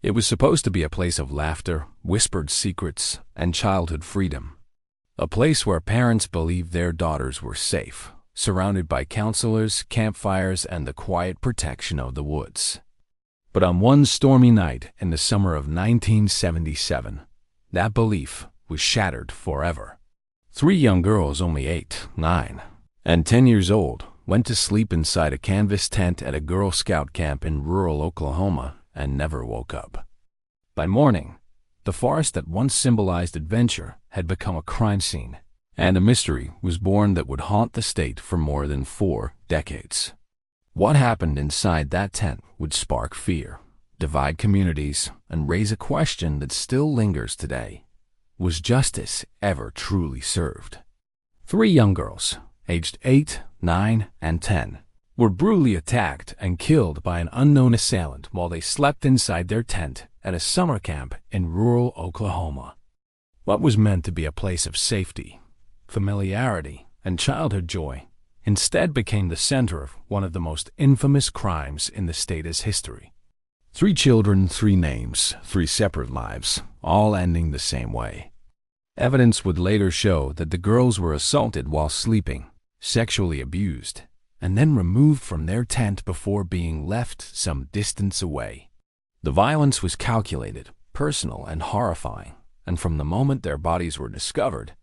It was supposed to be a place of laughter, whispered secrets, and childhood freedom. A place where parents believed their daughters were safe, surrounded by counselors, campfires, and the quiet protection of the woods. But on one stormy night in the summer of 1977, that belief was shattered forever. 3 young girls, only 8, 9, and 10 years old, went to sleep inside a canvas tent at a Girl Scout camp in rural Oklahoma and never woke up. By morning, the forest that once symbolized adventure had become a crime scene, and a mystery was born that would haunt the state for more than 4 decades. What happened inside that tent would spark fear, divide communities, and raise a question that still lingers today. Was justice ever truly served? 3 young girls, aged 8, 9, and 10, were brutally attacked and killed by an unknown assailant while they slept inside their tent at a summer camp in rural Oklahoma. What was meant to be a place of safety, familiarity, and childhood joy instead became the center of one of the most infamous crimes in the state's history. 3 children, 3 names, 3 separate lives, all ending the same way. Evidence would later show that the girls were assaulted while sleeping, sexually abused, and then removed from their tent before being left some distance away. The violence was calculated, personal, and horrifying, and from the moment their bodies were discovered,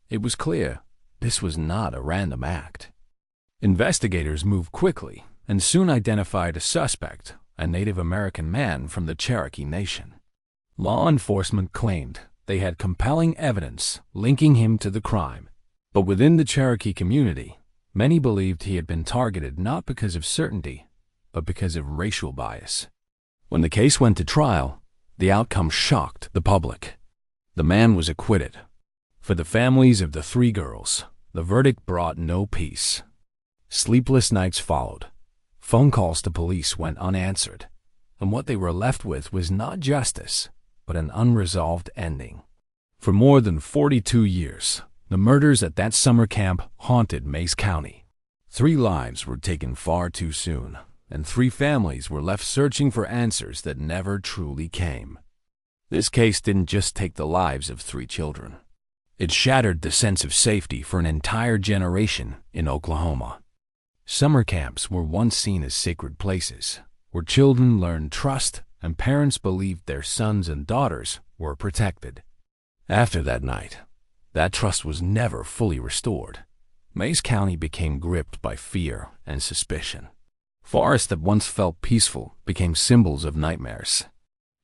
it was clear this was not a random act. Investigators moved quickly and soon identified a suspect, a Native American man from the Cherokee Nation. Law enforcement claimed they had compelling evidence linking him to the crime, but within the Cherokee community, many believed he had been targeted not because of certainty, but because of racial bias. When the case went to trial, the outcome shocked the public. The man was acquitted. For the families of the 3 girls, the verdict brought no peace. Sleepless nights followed. Phone calls to police went unanswered, and what they were left with was not justice, but an unresolved ending. For more than 42 years, the murders at that summer camp haunted Mays County. 3 lives were taken far too soon, and 3 families were left searching for answers that never truly came. This case didn't just take the lives of 3 children. It shattered the sense of safety for an entire generation in Oklahoma. Summer camps were once seen as sacred places, where children learned trust and parents believed their sons and daughters were protected. After that night, that trust was never fully restored. Mays County became gripped by fear and suspicion. Forests that once felt peaceful became symbols of nightmares.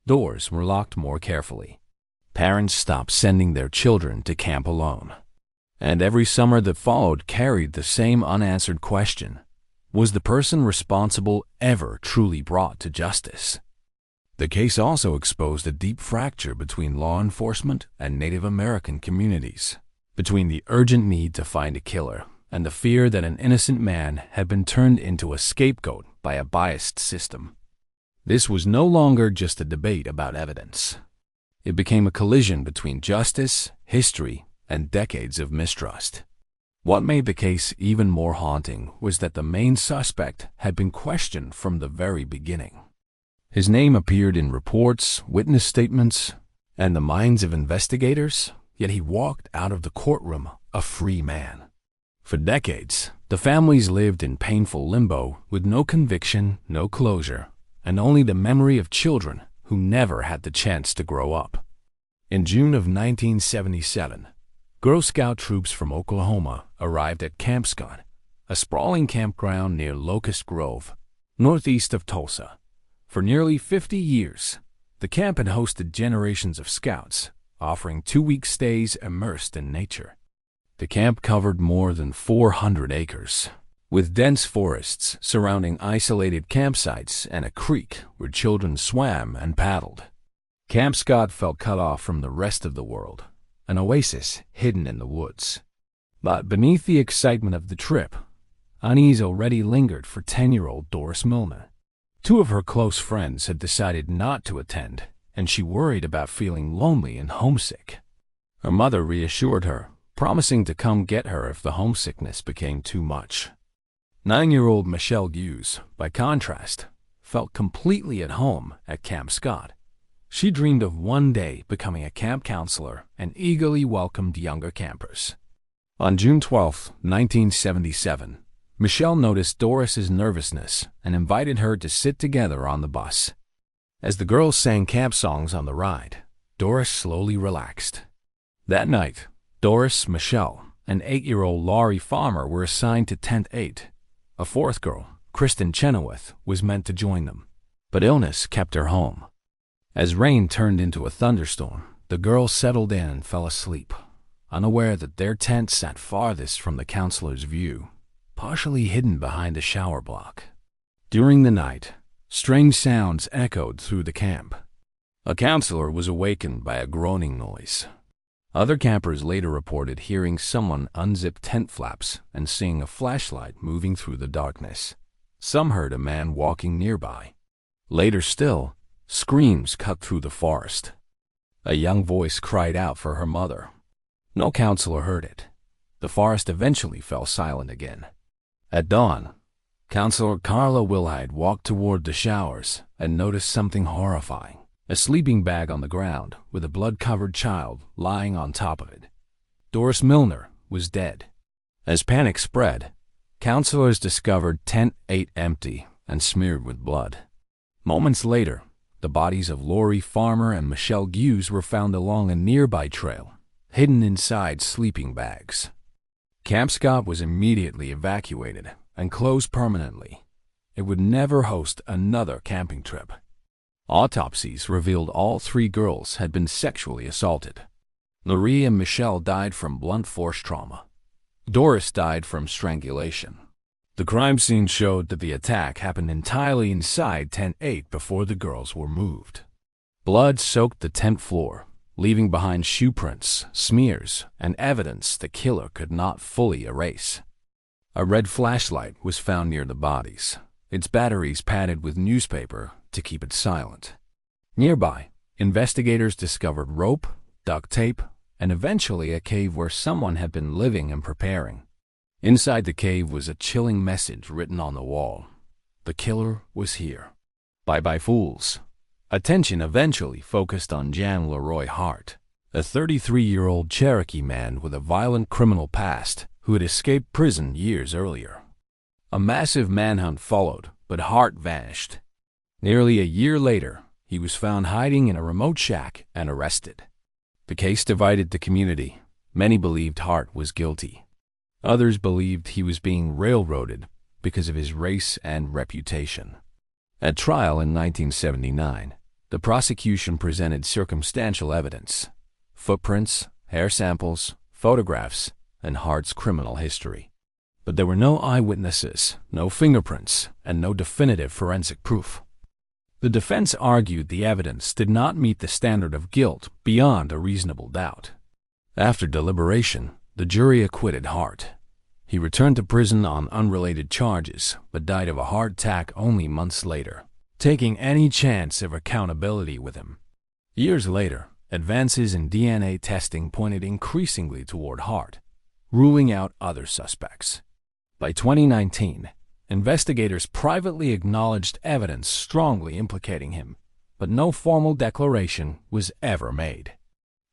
Doors were locked more carefully. Parents stopped sending their children to camp alone. And every summer that followed carried the same unanswered question: was the person responsible ever truly brought to justice? The case also exposed a deep fracture between law enforcement and Native American communities, between the urgent need to find a killer and the fear that an innocent man had been turned into a scapegoat by a biased system. This was no longer just a debate about evidence. It became a collision between justice, history, and decades of mistrust. What made the case even more haunting was that the main suspect had been questioned from the very beginning. His name appeared in reports, witness statements, and the minds of investigators, yet he walked out of the courtroom a free man. For decades, the families lived in painful limbo with no conviction, no closure, and only the memory of children who never had the chance to grow up. In June of 1977, Girl Scout troops from Oklahoma arrived at Camp Scott, a sprawling campground near Locust Grove, northeast of Tulsa. For nearly 50 years, the camp had hosted generations of scouts, offering 2-week stays immersed in nature. The camp covered more than 400 acres, with dense forests surrounding isolated campsites and a creek where children swam and paddled. Camp Scott felt cut off from the rest of the world, an oasis hidden in the woods. But beneath the excitement of the trip, unease already lingered for 10-year-old Doris Milner. 2 of her close friends had decided not to attend, and she worried about feeling lonely and homesick. Her mother reassured her, promising to come get her if the homesickness became too much. 9-year-old Michelle Hughes, by contrast, felt completely at home at Camp Scott. She dreamed of one day becoming a camp counselor and eagerly welcomed younger campers. On June 12, 1977, Michelle noticed Doris's nervousness and invited her to sit together on the bus. As the girls sang camp songs on the ride, Doris slowly relaxed. That night, Doris, Michelle, and 8-year-old Laurie Farmer were assigned to Tent 8. A fourth girl, Kristen Chenoweth, was meant to join them, but illness kept her home. As rain turned into a thunderstorm, the girls settled in and fell asleep, unaware that their tent sat farthest from the counselor's view, partially hidden behind a shower block. During the night, strange sounds echoed through the camp. A counselor was awakened by a groaning noise. Other campers later reported hearing someone unzip tent flaps and seeing a flashlight moving through the darkness. Some heard a man walking nearby. Later still, screams cut through the forest. A young voice cried out for her mother. No counselor heard it. The forest eventually fell silent again. At dawn, Counselor Carla Wilhide walked toward the showers and noticed something horrifying. A sleeping bag on the ground with a blood-covered child lying on top of it. Doris Milner was dead. As panic spread, counselors discovered Tent 8 empty and smeared with blood. Moments later, the bodies of Laurie Farmer and Michelle Hughes were found along a nearby trail, hidden inside sleeping bags. Camp Scott was immediately evacuated and closed permanently. It would never host another camping trip. Autopsies revealed all 3 girls had been sexually assaulted. Laurie and Michelle died from blunt force trauma. Doris died from strangulation. The crime scene showed that the attack happened entirely inside Tent 8 before the girls were moved. Blood soaked the tent floor, leaving behind shoe prints, smears, and evidence the killer could not fully erase. A red flashlight was found near the bodies, its batteries padded with newspaper to keep it silent. Nearby, investigators discovered rope, duct tape, and eventually a cave where someone had been living and preparing. Inside the cave was a chilling message written on the wall. The killer was here. Bye-bye, fools. Attention eventually focused on Jan Leroy Hart, a 33-year-old Cherokee man with a violent criminal past who had escaped prison years earlier. A massive manhunt followed, but Hart vanished. Nearly a year later, he was found hiding in a remote shack and arrested. The case divided the community. Many believed Hart was guilty. Others believed he was being railroaded because of his race and reputation. At trial in 1979, the prosecution presented circumstantial evidence: footprints, hair samples, photographs, and Hart's criminal history. But there were no eyewitnesses, no fingerprints, and no definitive forensic proof. The defense argued the evidence did not meet the standard of guilt beyond a reasonable doubt. After deliberation, the jury acquitted Hart. He returned to prison on unrelated charges, but died of a heart attack only months later, taking any chance of accountability with him. Years later, advances in DNA testing pointed increasingly toward Hart, ruling out other suspects. By 2019, investigators privately acknowledged evidence strongly implicating him, but no formal declaration was ever made.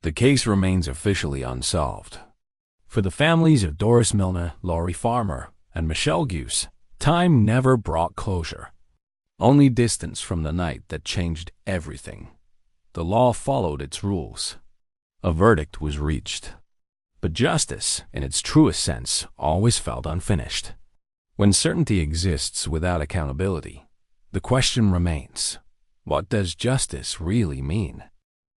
The case remains officially unsolved. For the families of Doris Milner, Laurie Farmer, and Michelle Hughes, time never brought closure. Only distance from the night that changed everything. The law followed its rules. A verdict was reached. But justice, in its truest sense, always felt unfinished. When certainty exists without accountability, the question remains: what does justice really mean?